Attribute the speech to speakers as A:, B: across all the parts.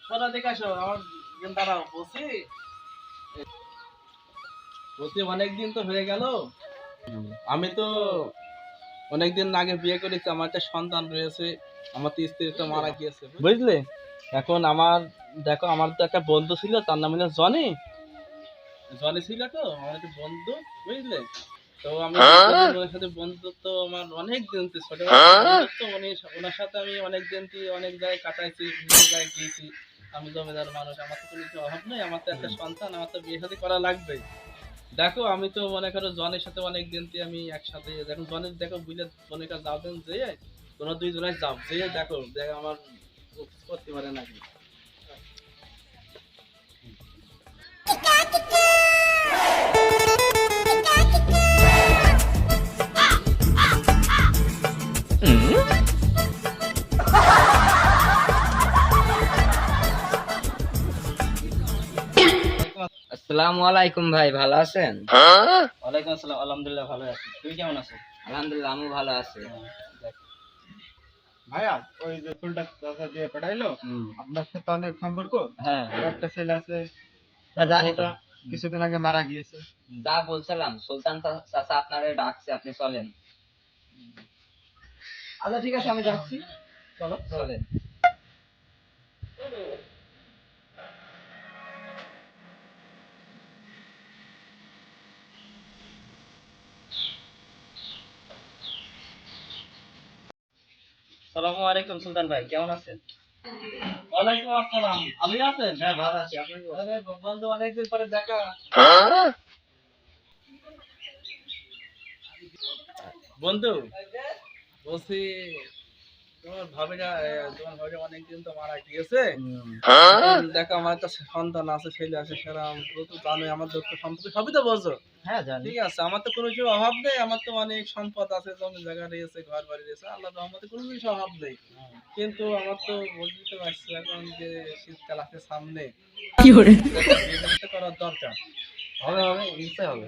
A: সোনা দেখে আসো আমার দাঁড়াও বলছি অনেকদিন তো হয়ে গেল। আমি তো অনেকদিন আগে বিয়ে করেছি, আমার একটা সন্তান রয়েছে, আমার তো স্ত্রী তো মারা গিয়েছে বুঝলে। এখন আমার দেখো, আমার তো একটা বন্ধু ছিল, তার নাম হলো জনি। জনি ছিল তো আমার একটা বন্ধু বুঝলে। তো আমি ওনার সাথে বন্ধুত্ব আমার অনেক দিন ছোটবেলা তো ওনার সাথে আমি অনেক দিন অনেক জায়গায় কাটাইছি, বিভিন্ন জায়গায় গিয়েছি। আমি জমিদার মানুষ, আমার তো কোনো কিছু অভাব নেই, আমার তো একটা সন্তান, আমার তো বিয়ে শাদী করা লাগবে। দেখো আমি তো মনে করো জনের সাথে অনেক দিন আমি একসাথে, দেখো জনের দেখো বুঝলে জনের কাছে যাবেন যে তোমরা দুইজনে যাও যে দেখো দেখো আমার করতে পারে নাকি।
B: আসসালামু আলাইকুম ভাই, ভালো আছেন?
A: ওয়ালাইকুম আসসালাম, আলহামদুলিল্লাহ ভালো আছি, তুমি কেমন আছো?
B: আলহামদুলিল্লাহ আমি ভালো আছি।
C: ভাইয়া ওই যে ফুলটা চাচা দিয়ে পাঠাইলো, আপনার সাথে অনেক সম্পর্ক।
B: হ্যাঁ,
C: একটা ছেলে আছে,
B: জানি তো।
C: ওটা কিছুদিন আগে মারা গিয়েছে।
B: যা বলছিলাম, সুলতান চাচা আপনারে ডাকছে, আপনি চলেন।
C: আচ্ছা ঠিক আছে, আমি যাচ্ছি।
B: চলো চলেন।
A: আসসালামু আলাইকুম সুলতান ভাই, কেমন আছেন? ওয়ালাইকুম আসসালাম, ভালো আছেন?
C: হ্যাঁ ভালো আছি, আপনি?
A: আরে বন্ধু অনেকদিন পরে দেখা। বন্ধু বলছি তোমার ভাবিটা অনেকদিন তো মারা গিয়েছে। দেখো আমার একটা সন্তান আছে, ছেলে আছে, সেরকম তো জানোই আমার দুঃখ সম্পর্কে সবই তো বোঝো।
C: হ্যাঁ জানি।
A: ঠিক আছে, আমার তো কোনো কিছু অভাব নেই, আমার তো অনেক সম্পদ আছে, জমি জায়গা রয়েছে, ঘর বাড়ি রয়েছে, আল্লাহর রহমতে কোনো কিছু অভাব নেই। কিন্তু আমার তো বুঝতে পারছি এখন যে শীতকাল আছে সামনে, কি করে বিয়ে করার দরকার।
C: হবে হবে, নিশ্চয় হবে।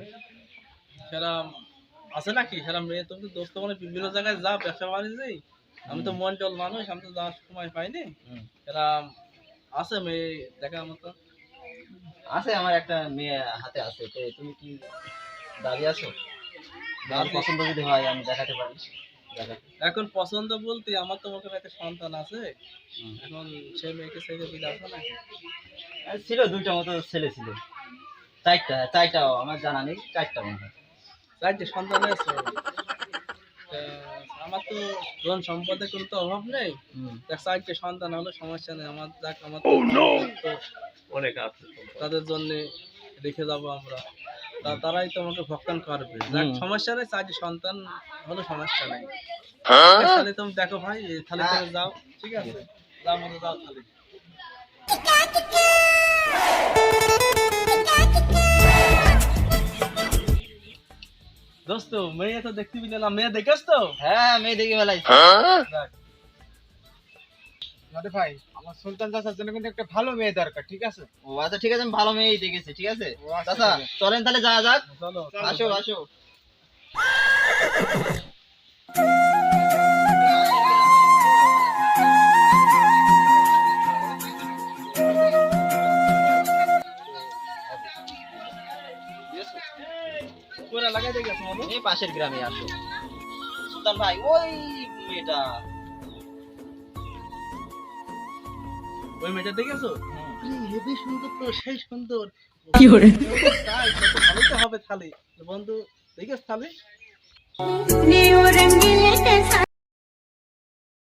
A: সেরকম আছে নাকি সেরকম মেয়ে? তুমি তো দোস্ত মানে বিভিন্ন জায়গায় যাও ব্যবসা বাণিজ্যে, আমি তো মন্ডল মানুষ, আমি তো যাওয়ার সময় পাইনি। এরকম আছে মেয়ে দেখার মতো?
B: আছে, আমার একটা মেয়ে হাতে আছে, তো তুমি কি দাঁড়িয়ে আছো? আমার পছন্দ যদি হয় আমি দেখাতে পারি।
A: এখন পছন্দ বলতে আমার তো মনে একটা সন্তান আছে, এখন সেই মেয়েকে ছেড়ে দিলে আছে নাকি?
B: ছিল দুইটা মতো ছেলে ছিল, চারটা আমার জানা নেই, চারটা মনে হয়।
A: চারটে সন্তান আছে। আমার তো ধন সম্পদের কোনো তো অভাব নেই, চারটে সন্তান হলো সমস্যা নেই আমার। যাক আমার তো অনেক আছে, তাদের জন্য রেখে যাবো আমরা, তারাই তো আমাকে ভক্ষণ করবে। যাক সমস্যা নেই, চারটে সন্তান হলো সমস্যা নেই। তাহলে তুমি দেখো ভাই, তাহলে তুমি যাও, ঠিক আছে যাও, মতো যাও তাহলে। দোস্ত মেয়ে তো দেখতে পেলাম, মেয়ে দেখেছ তো?
B: হ্যাঁ, মেয়ে দেখে বেলায়।
C: আরে ভাই, আমার সুলতান চাচার জন্য কিন্তু একটা ভালো মেয়ে দরকার, ঠিক আছে?
B: ও আচ্ছা ঠিক আছে, আমি ভালো মেয়েই দেখেছি, ঠিক আছে
C: ও আচ্ছা,
B: চাচা,
C: ঠিক আছে।
B: চলেন তাহলে যাওয়া যাক।
A: চলো
B: আসো আসো।
A: পুরা লাগাই দিয়ে গেছো বলো?
B: এই পাশের গ্রামে আসো। সুলতান ভাই, ওই মেয়েটা।
A: ওই মেয়েটা দেখেছো? হেবি সুন্দর তো, সেই সুন্দর।
D: কি করে?
A: তাই তো, ভালো তো হবে তাহলে। বন্ধু দেখেছ তাহলে?
D: नील रंगीले के